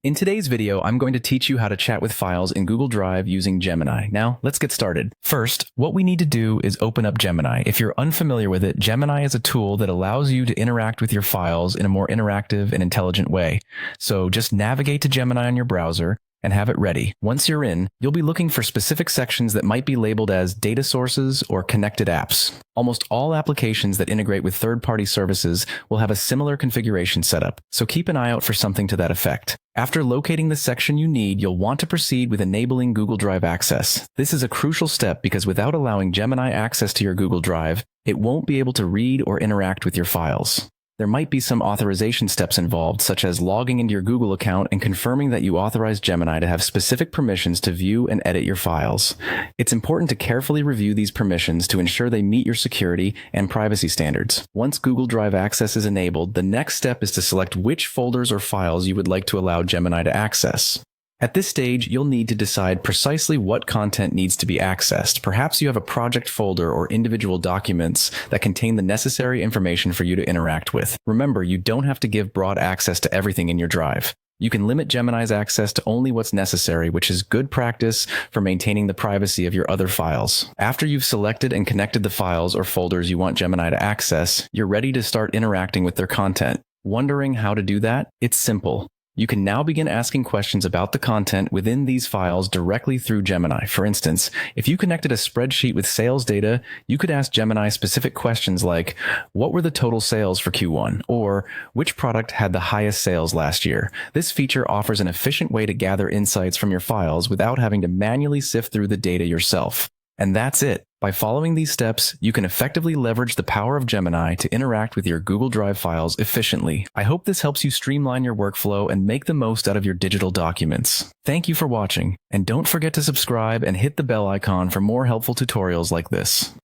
In today's video, I'm going to teach you how to chat with files in Google Drive using Gemini. Now, let's get started. First, what we need to do is open up Gemini. If you're unfamiliar with it, Gemini is a tool that allows you to interact with your files in a more interactive and intelligent way. So just navigate to Gemini on your browser and have it ready. Once you're in, you'll be looking for specific sections that might be labeled as data sources or connected apps. Almost all applications that integrate with third-party services will have a similar configuration setup, so keep an eye out for something to that effect. After locating the section you need, you'll want to proceed with enabling Google Drive access. This is a crucial step because without allowing Gemini access to your Google Drive, it won't be able to read or interact with your files. There might be some authorization steps involved, such as logging into your Google account and confirming that you authorize Gemini to have specific permissions to view and edit your files. It's important to carefully review these permissions to ensure they meet your security and privacy standards. Once Google Drive access is enabled, the next step is to select which folders or files you would like to allow Gemini to access. At this stage, you'll need to decide precisely what content needs to be accessed. Perhaps you have a project folder or individual documents that contain the necessary information for you to interact with. Remember, you don't have to give broad access to everything in your drive. You can limit Gemini's access to only what's necessary, which is good practice for maintaining the privacy of your other files. After you've selected and connected the files or folders you want Gemini to access, you're ready to start interacting with their content. Wondering how to do that? It's simple. You can now begin asking questions about the content within these files directly through Gemini. For instance, if you connected a spreadsheet with sales data, you could ask Gemini specific questions like, what were the total sales for Q1? Or, which product had the highest sales last year? This feature offers an efficient way to gather insights from your files without having to manually sift through the data yourself. And that's it. By following these steps, you can effectively leverage the power of Gemini to interact with your Google Drive files efficiently. I hope this helps you streamline your workflow and make the most out of your digital documents. Thank you for watching, and don't forget to subscribe and hit the bell icon for more helpful tutorials like this.